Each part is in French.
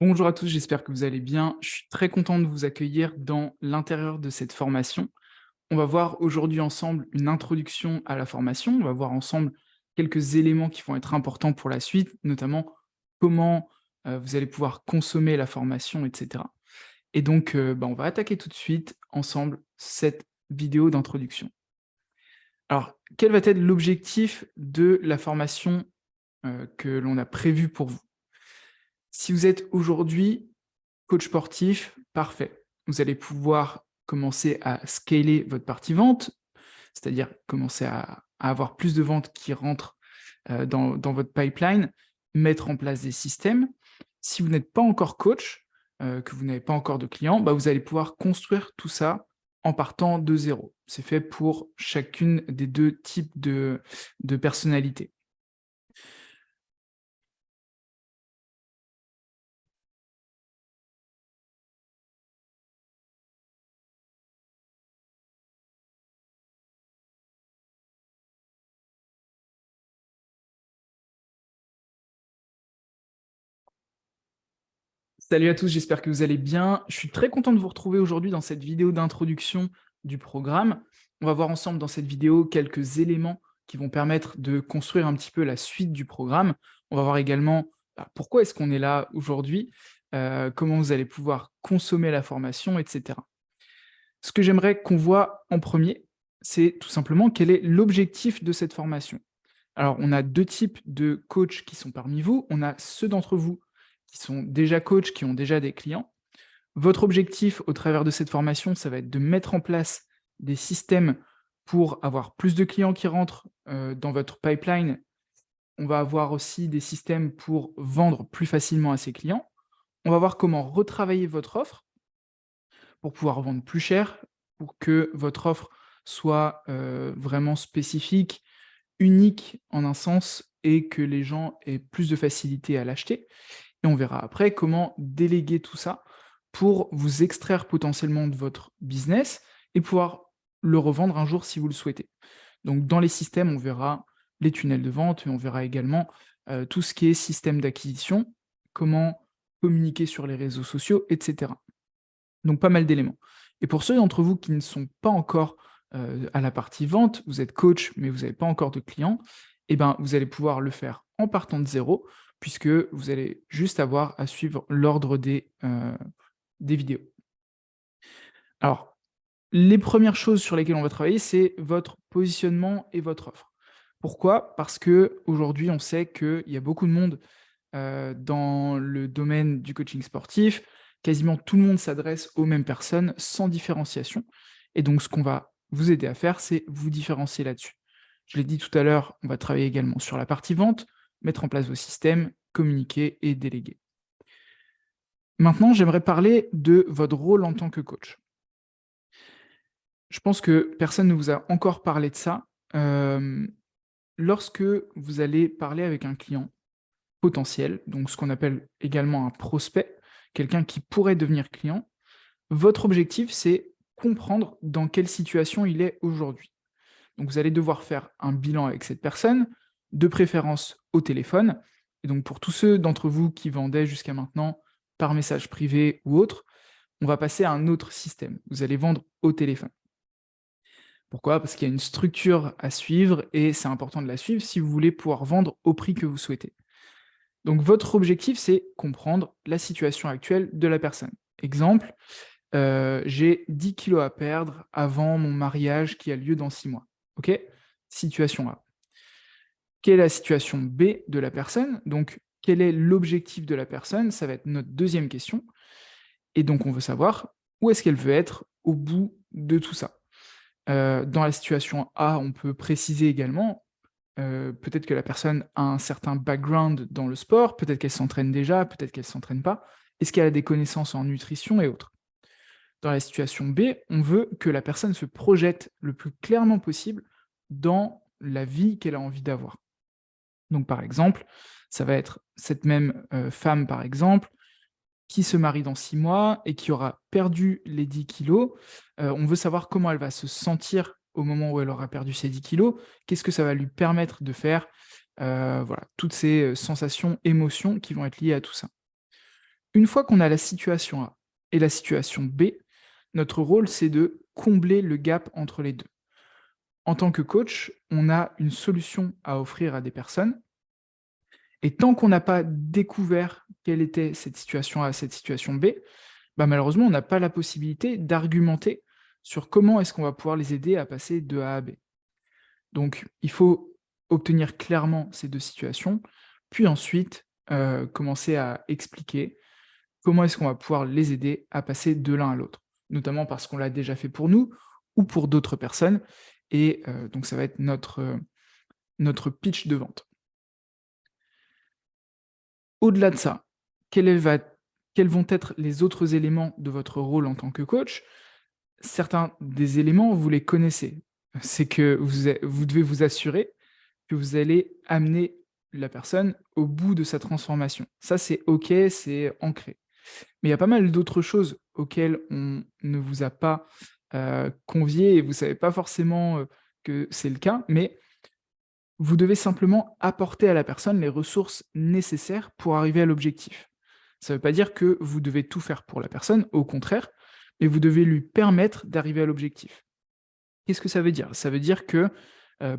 Bonjour à tous, j'espère que vous allez bien. Je suis très content de vous accueillir dans l'intérieur de cette formation. On va voir aujourd'hui ensemble une introduction à la formation. On va voir ensemble quelques éléments qui vont être importants pour la suite, notamment comment vous allez pouvoir consommer la formation, etc. Et donc, on va attaquer tout de suite ensemble cette vidéo d'introduction. Alors, quel va être l'objectif de la formation que l'on a prévue pour vous? Si vous êtes aujourd'hui coach sportif, parfait. Vous allez pouvoir commencer à scaler votre partie vente, c'est-à-dire commencer à avoir plus de ventes qui rentrent dans votre pipeline, mettre en place des systèmes. Si vous n'êtes pas encore coach, que vous n'avez pas encore de clients, vous allez pouvoir construire tout ça en partant de zéro. C'est fait pour chacune des deux types de personnalités. Salut à tous, j'espère que vous allez bien. Je suis très content de vous retrouver aujourd'hui dans cette vidéo d'introduction du programme. On va voir ensemble dans cette vidéo quelques éléments qui vont permettre de construire un petit peu la suite du programme. On va voir également pourquoi est-ce qu'on est là aujourd'hui, comment vous allez pouvoir consommer la formation, etc. Ce que j'aimerais qu'on voit en premier, c'est tout simplement quel est l'objectif de cette formation. Alors, on a deux types de coachs qui sont parmi vous. On a ceux d'entre vous qui sont déjà coachs, qui ont déjà des clients. Votre objectif au travers de cette formation, ça va être de mettre en place des systèmes pour avoir plus de clients qui rentrent dans votre pipeline. On va avoir aussi des systèmes pour vendre plus facilement à ses clients. On va voir comment retravailler votre offre pour pouvoir vendre plus cher, pour que votre offre soit vraiment spécifique, unique en un sens et que les gens aient plus de facilité à l'acheter. Et on verra après comment déléguer tout ça pour vous extraire potentiellement de votre business et pouvoir le revendre un jour si vous le souhaitez. Donc dans les systèmes, on verra les tunnels de vente et on verra également tout ce qui est système d'acquisition, comment communiquer sur les réseaux sociaux, etc. Donc pas mal d'éléments. Et pour ceux d'entre vous qui ne sont pas encore à la partie vente, vous êtes coach, mais vous n'avez pas encore de clients, eh ben, vous allez pouvoir le faire en partant de zéro, puisque vous allez juste avoir à suivre l'ordre des vidéos. Alors, les premières choses sur lesquelles on va travailler, c'est votre positionnement et votre offre. Pourquoi? Parce qu'aujourd'hui, on sait qu'il y a beaucoup de monde dans le domaine du coaching sportif. Quasiment tout le monde s'adresse aux mêmes personnes sans différenciation. Et donc, ce qu'on va vous aider à faire, c'est vous différencier là-dessus. Je l'ai dit tout à l'heure, on va travailler également sur la partie vente, mettre en place vos systèmes, communiquer et déléguer. Maintenant, j'aimerais parler de votre rôle en tant que coach. Je pense que personne ne vous a encore parlé de ça. Lorsque vous allez parler avec un client potentiel, donc ce qu'on appelle également un prospect, quelqu'un qui pourrait devenir client, votre objectif, c'est comprendre dans quelle situation il est aujourd'hui. Donc vous allez devoir faire un bilan avec cette personne, de préférence au téléphone. Et donc pour tous ceux d'entre vous qui vendaient jusqu'à maintenant par message privé ou autre, on va passer à un autre système. Vous allez vendre au téléphone. Pourquoi? Parce qu'il y a une structure à suivre et c'est important de la suivre si vous voulez pouvoir vendre au prix que vous souhaitez. Donc votre objectif, c'est comprendre la situation actuelle de la personne. Exemple, j'ai 10 kilos à perdre avant mon mariage qui a lieu dans 6 mois. OK? Situation A. Quelle est la situation B de la personne? Donc, quel est l'objectif de la personne? Ça va être notre deuxième question. Et donc, on veut savoir où est-ce qu'elle veut être au bout de tout ça. Dans la situation A, on peut préciser également, peut-être que la personne a un certain background dans le sport, peut-être qu'elle s'entraîne déjà, peut-être qu'elle ne s'entraîne pas. Est-ce qu'elle a des connaissances en nutrition et autres? Dans la situation B, on veut que la personne se projette le plus clairement possible dans la vie qu'elle a envie d'avoir. Donc par exemple, ça va être cette même, femme par exemple, qui se marie dans 6 mois et qui aura perdu les 10 kilos. On veut savoir comment elle va se sentir au moment où elle aura perdu ces 10 kilos. Qu'est-ce que ça va lui permettre de faire? Voilà, toutes ces, sensations, émotions qui vont être liées à tout ça. Une fois qu'on a la situation A et la situation B, notre rôle, c'est de combler le gap entre les deux. En tant que coach, on a une solution à offrir à des personnes, et tant qu'on n'a pas découvert quelle était cette situation A, cette situation B, bah, malheureusement, on n'a pas la possibilité d'argumenter sur comment est-ce qu'on va pouvoir les aider à passer de A à B. Donc, il faut obtenir clairement ces deux situations, puis ensuite commencer à expliquer comment est-ce qu'on va pouvoir les aider à passer de l'un à l'autre, notamment parce qu'on l'a déjà fait pour nous ou pour d'autres personnes, et donc ça va être notre pitch de vente. Au-delà de ça, quels vont être les autres éléments de votre rôle en tant que coach? Certains des éléments, vous les connaissez. C'est que vous devez vous assurer que vous allez amener la personne au bout de sa transformation. Ça, c'est OK, c'est ancré. Mais il y a pas mal d'autres choses auxquelles on ne vous a pas, convié, et vous savez pas forcément, que c'est le cas, mais vous devez simplement apporter à la personne les ressources nécessaires pour arriver à l'objectif. Ça ne veut pas dire que vous devez tout faire pour la personne, au contraire, mais vous devez lui permettre d'arriver à l'objectif. Qu'est-ce que ça veut dire? Ça veut dire que,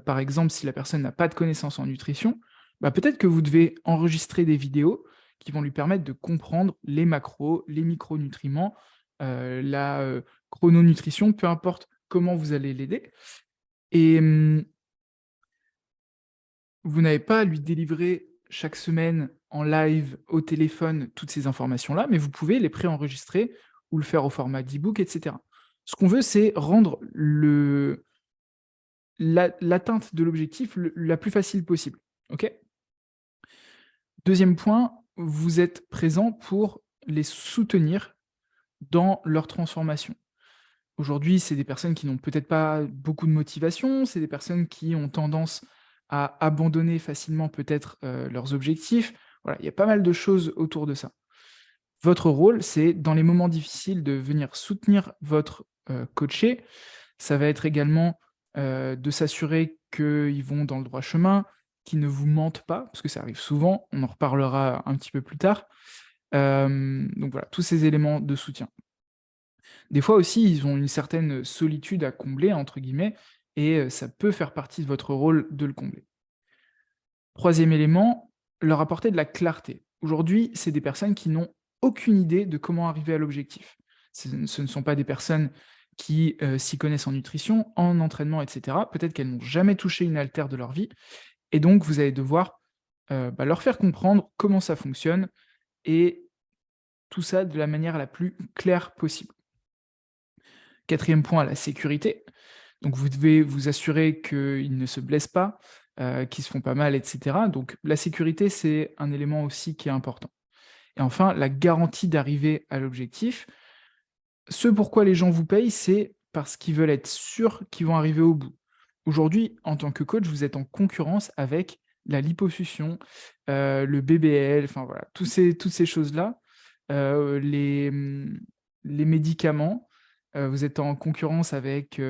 par exemple, si la personne n'a pas de connaissances en nutrition, bah, peut-être que vous devez enregistrer des vidéos qui vont lui permettre de comprendre les macros, les micronutriments, la, chrononutrition, peu importe comment vous allez l'aider, et vous n'avez pas à lui délivrer chaque semaine en live, au téléphone, toutes ces informations-là, mais vous pouvez les préenregistrer ou le faire au format d'e-book, et cetera. Ce qu'on veut, c'est rendre l'atteinte de l'objectif la plus facile possible. OK? Deuxième point, vous êtes présent pour les soutenir dans leur transformation. Aujourd'hui, c'est des personnes qui n'ont peut-être pas beaucoup de motivation, c'est des personnes qui ont tendance à abandonner facilement peut-être, leurs objectifs. Voilà, il y a pas mal de choses autour de ça. Votre rôle, c'est dans les moments difficiles de venir soutenir votre, coaché. Ça va être également, de s'assurer qu'ils vont dans le droit chemin, qu'ils ne vous mentent pas, parce que ça arrive souvent, on en reparlera un petit peu plus tard. Donc voilà, tous ces éléments de soutien. Des fois aussi, ils ont une certaine «solitude à combler» entre guillemets, et ça peut faire partie de votre rôle de le combler. Troisième élément, leur apporter de la clarté. Aujourd'hui, c'est des personnes qui n'ont aucune idée de comment arriver à l'objectif. Ce ne sont pas des personnes qui, s'y connaissent en nutrition, en entraînement, et cetera. Peut-être qu'elles n'ont jamais touché une haltère de leur vie, et donc vous allez devoir, leur faire comprendre comment ça fonctionne, et tout ça de la manière la plus claire possible. Quatrième point, la sécurité. Donc vous devez vous assurer qu'ils ne se blessent pas, qu'ils se font pas mal, et cetera. Donc la sécurité, c'est un élément aussi qui est important. Et enfin, la garantie d'arriver à l'objectif. Ce pourquoi les gens vous payent, c'est parce qu'ils veulent être sûrs qu'ils vont arriver au bout. Aujourd'hui, en tant que coach, vous êtes en concurrence avec la liposuction, le BBL, enfin voilà, toutes ces choses-là, les médicaments, vous êtes en concurrence avec,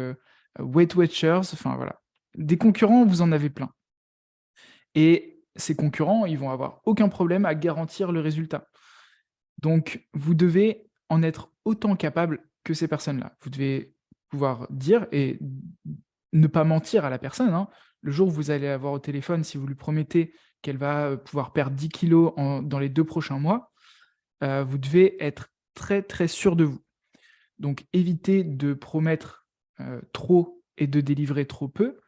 Weight Watchers, enfin voilà. Des concurrents, vous en avez plein, et ces concurrents, ils vont avoir aucun problème à garantir le résultat. Donc, vous devez en être autant capable que ces personnes-là. Vous devez pouvoir dire et ne pas mentir à la personne, hein. Le jour où vous allez avoir au téléphone, si vous lui promettez qu'elle va, pouvoir perdre 10 kilos dans les 2 prochains mois, vous devez être très, très sûr de vous. Donc évitez de promettre, trop et de délivrer trop peu.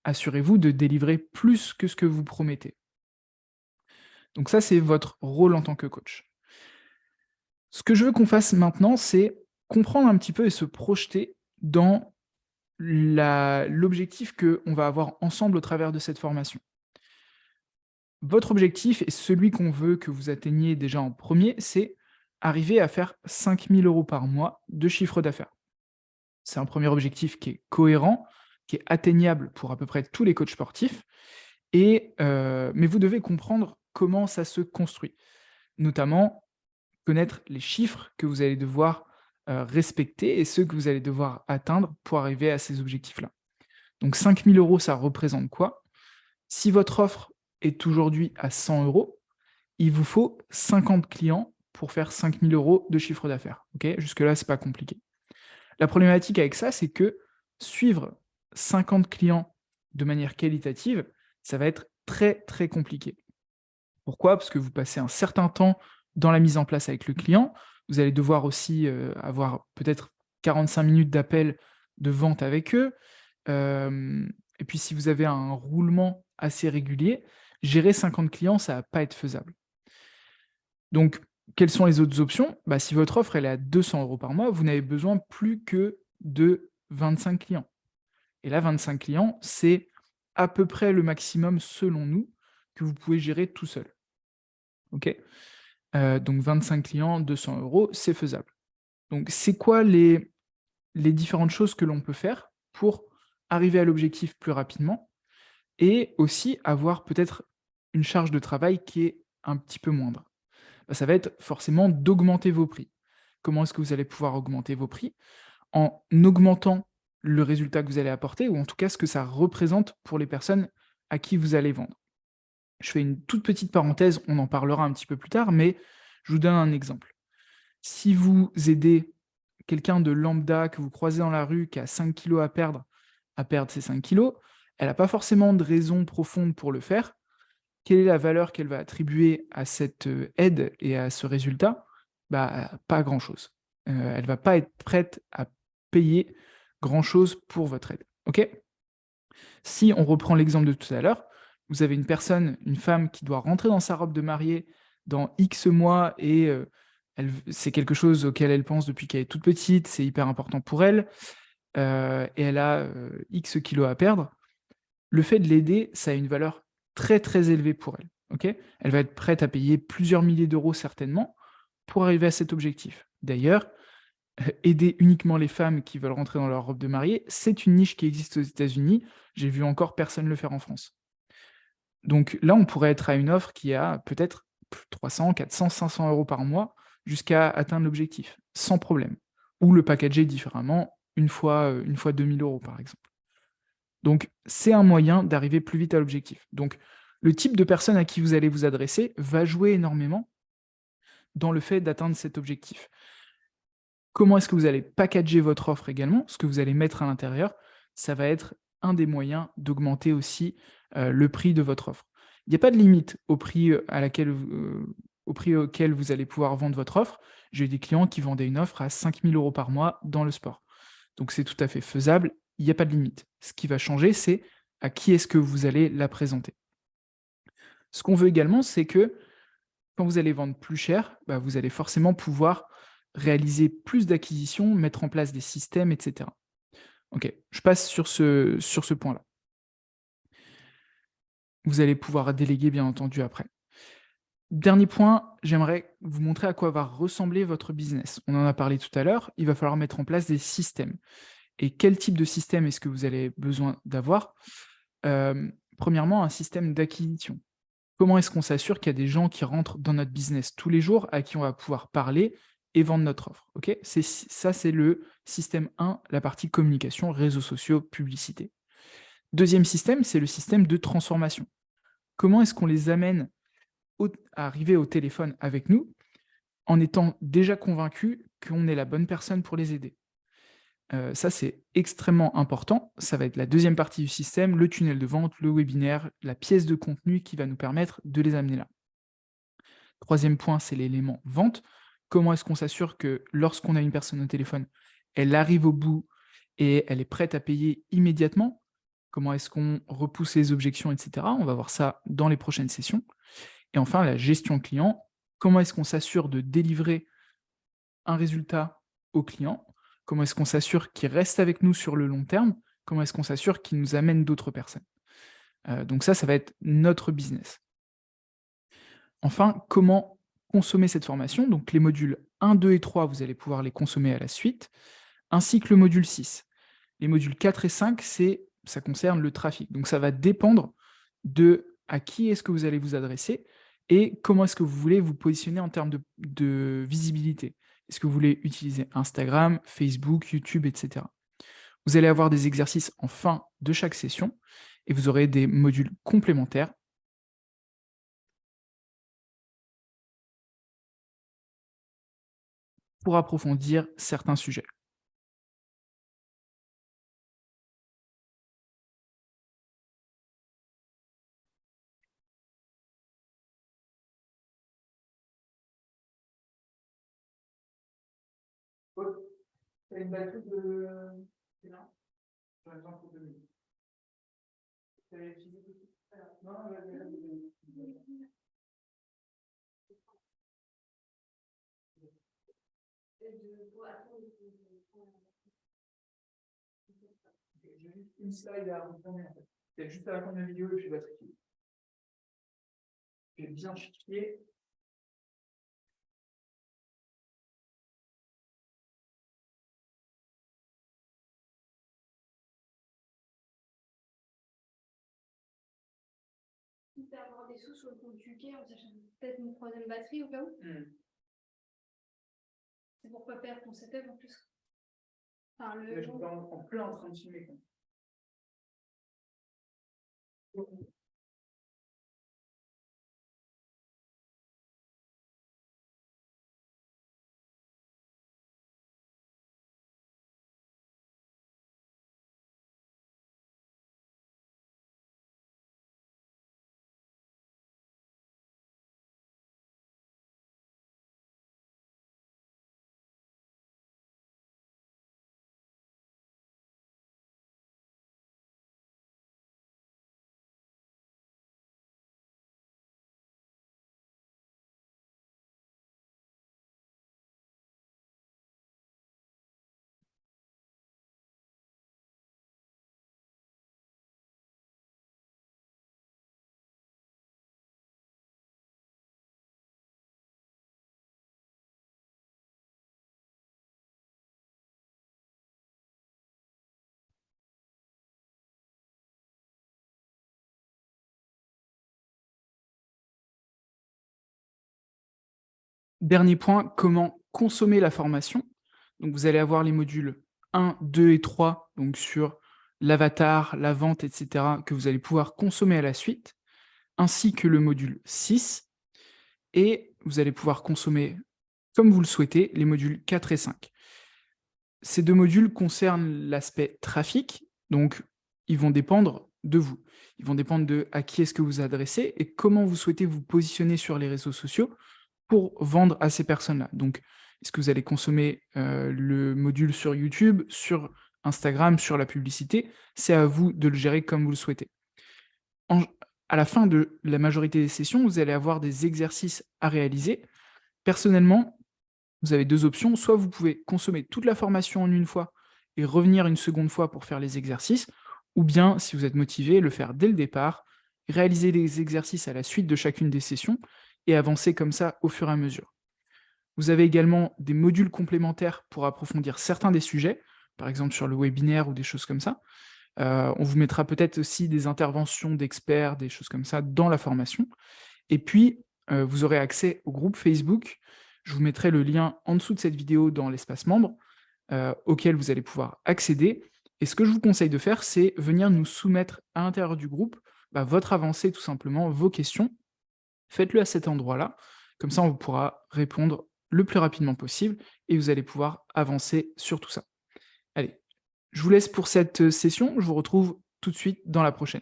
Assurez-vous de délivrer plus que ce que vous promettez. Donc ça, c'est votre rôle en tant que coach. Ce que je veux qu'on fasse maintenant, c'est comprendre un petit peu et se projeter dans l'objectif qu'on va avoir ensemble au travers de cette formation. Votre objectif, et celui qu'on veut que vous atteigniez déjà en premier, c'est arriver à faire 5 000 € par mois de chiffre d'affaires. C'est un premier objectif qui est cohérent, qui est atteignable pour à peu près tous les coachs sportifs, et mais vous devez comprendre comment ça se construit. Notamment, connaître les chiffres que vous allez devoir, respecter, et ceux que vous allez devoir atteindre pour arriver à ces objectifs-là. Donc 5 000 €, ça représente quoi? Si votre offre est aujourd'hui à 100 €, il vous faut 50 clients pour faire 5 000 € de chiffre d'affaires. Ok, jusque-là, c'est pas compliqué. La problématique avec ça, c'est que suivre 50 clients de manière qualitative, ça va être très, très compliqué. Pourquoi? Parce que vous passez un certain temps dans la mise en place avec le client. Vous allez devoir aussi, avoir peut-être 45 minutes d'appel de vente avec eux. Et puis si vous avez un roulement assez régulier, gérer 50 clients, ça va pas être faisable. Donc, quelles sont les autres options? Bah, si votre offre elle est à 200 € par mois, vous n'avez besoin plus que de 25 clients. Et là, 25 clients, c'est à peu près le maximum, selon nous, que vous pouvez gérer tout seul. OK? Donc 25 clients, 200 €, c'est faisable. Donc c'est quoi les différentes choses que l'on peut faire pour arriver à l'objectif plus rapidement et aussi avoir peut-être une charge de travail qui est un petit peu moindre? Bah, ça va être forcément d'augmenter vos prix. Comment est-ce que vous allez pouvoir augmenter vos prix? En augmentant le résultat que vous allez apporter ou en tout cas ce que ça représente pour les personnes à qui vous allez vendre. Je fais une toute petite parenthèse, on en parlera un petit peu plus tard, mais je vous donne un exemple. Si vous aidez quelqu'un de lambda que vous croisez dans la rue qui a 5 kilos à perdre ces 5 kilos, elle n'a pas forcément de raison profonde pour le faire. Quelle est la valeur qu'elle va attribuer à cette, aide et à ce résultat? Bah, pas grand-chose. Elle va pas être prête à payer grand-chose pour votre aide, OK? Si on reprend l'exemple de tout à l'heure, vous avez une personne, une femme qui doit rentrer dans sa robe de mariée dans X mois et c'est quelque chose auquel elle pense depuis qu'elle est toute petite, c'est hyper important pour elle, et elle a, X kilos à perdre. Le fait de l'aider, ça a une valeur très, très élevée pour elle, OK? Elle va être prête à payer plusieurs milliers d'euros certainement pour arriver à cet objectif. D'ailleurs, aider uniquement les femmes qui veulent rentrer dans leur robe de mariée, c'est une niche qui existe aux États-Unis. J'ai vu encore personne le faire en France. Donc là, on pourrait être à une offre qui a peut-être 300, 400, 500 € par mois jusqu'à atteindre l'objectif, sans problème. Ou le packager différemment, une fois 2 000 € par exemple. Donc c'est un moyen d'arriver plus vite à l'objectif. Donc le type de personne à qui vous allez vous adresser va jouer énormément dans le fait d'atteindre cet objectif. Comment est-ce que vous allez packager votre offre également, ce que vous allez mettre à l'intérieur, ça va être un des moyens d'augmenter aussi, le prix de votre offre. Il n'y a pas de limite au prix, au prix auquel vous allez pouvoir vendre votre offre. J'ai eu des clients qui vendaient une offre à 5 000 € par mois dans le sport. Donc c'est tout à fait faisable, il n'y a pas de limite. Ce qui va changer, c'est à qui est-ce que vous allez la présenter. Ce qu'on veut également, c'est que quand vous allez vendre plus cher, bah, vous allez forcément pouvoir réaliser plus d'acquisitions, mettre en place des systèmes, et cetera. OK, je passe sur ce point-là. Vous allez pouvoir déléguer, bien entendu, après. Dernier point, j'aimerais vous montrer à quoi va ressembler votre business. On en a parlé tout à l'heure, il va falloir mettre en place des systèmes. Et quel type de système est-ce que vous avez besoin d'avoir? Premièrement, un système d'acquisition. Comment est-ce qu'on s'assure qu'il y a des gens qui rentrent dans notre business tous les jours, à qui on va pouvoir parler et vendre notre offre? OK? C'est le système 1, la partie communication, réseaux sociaux, publicité. Deuxième système, c'est le système de transformation. Comment est-ce qu'on les amène à arriver au téléphone avec nous, en étant déjà convaincus qu'on est la bonne personne pour les aider? Ça, c'est extrêmement important. Ça va être la deuxième partie du système, le tunnel de vente, le webinaire, la pièce de contenu qui va nous permettre de les amener là. Troisième point, c'est l'élément vente. Comment est-ce qu'on s'assure que lorsqu'on a une personne au téléphone, elle arrive au bout et elle est prête à payer immédiatement? Comment est-ce qu'on repousse les objections, et cetera? On va voir ça dans les prochaines sessions. Et enfin, la gestion client. Comment est-ce qu'on s'assure de délivrer un résultat au client? Comment est-ce qu'on s'assure qu'il reste avec nous sur le long terme? Comment est-ce qu'on s'assure qu'il nous amène d'autres personnes? Donc ça va être notre business. Enfin, comment consommer cette formation? Donc les modules 1, 2 et 3, vous allez pouvoir les consommer à la suite, ainsi que le module 6. Les modules 4 et 5, ça concerne le trafic. Donc ça va dépendre de à qui est-ce que vous allez vous adresser et comment est-ce que vous voulez vous positionner en termes de visibilité. Est-ce que vous voulez utiliser Instagram, Facebook, YouTube, etc. Vous allez avoir des exercices en fin de chaque session et vous aurez des modules complémentaires pour approfondir certains sujets. Tu as une batterie de... C'est là. J'en ai besoin pour 2 minutes. T'as utilisé tout de suite? Non, j'ai juste une slide à retourner en fait. C'est juste à la fin de la vidéo et puis je vais trier. Je vais bien trier. Quitte à avoir des sous sur le compte UK, on s'achète peut-être une 3e batterie au cas où. C'est pour pas perdre ton setup en plus. Enfin, Là, je suis en plein en train de filmer. Dernier point, comment consommer la formation. Donc, vous allez avoir les modules 1, 2 et 3, donc sur l'avatar, la vente, etc., que vous allez pouvoir consommer à la suite, ainsi que le module 6, et vous allez pouvoir consommer, comme vous le souhaitez, les modules 4 et 5. Ces 2 modules concernent l'aspect trafic, donc ils vont dépendre de vous. Ils vont dépendre de à qui est-ce que vous adressez et comment vous souhaitez vous positionner sur les réseaux sociaux pour vendre à ces personnes-là. Donc, est-ce que vous allez consommer le module sur YouTube, sur Instagram, sur la publicité? C'est à vous de le gérer comme vous le souhaitez. À la fin de la majorité des sessions, vous allez avoir des exercices à réaliser. Personnellement, vous avez 2 options. Soit vous pouvez consommer toute la formation en une fois et revenir une seconde fois pour faire les exercices, ou bien, si vous êtes motivé, le faire dès le départ, réaliser les exercices à la suite de chacune des sessions et avancer comme ça au fur et à mesure. Vous avez également des modules complémentaires pour approfondir certains des sujets, par exemple sur le webinaire ou des choses comme ça. On vous mettra peut-être aussi des interventions d'experts, des choses comme ça dans la formation. Et puis, vous aurez accès au groupe Facebook. Je vous mettrai le lien en dessous de cette vidéo dans l'espace membre, auquel vous allez pouvoir accéder. Et ce que je vous conseille de faire, c'est venir nous soumettre à l'intérieur du groupe votre avancée, tout simplement, vos questions. Faites-le à cet endroit-là. Comme ça, on pourra répondre le plus rapidement possible et vous allez pouvoir avancer sur tout ça. Allez, je vous laisse pour cette session. Je vous retrouve tout de suite dans la prochaine.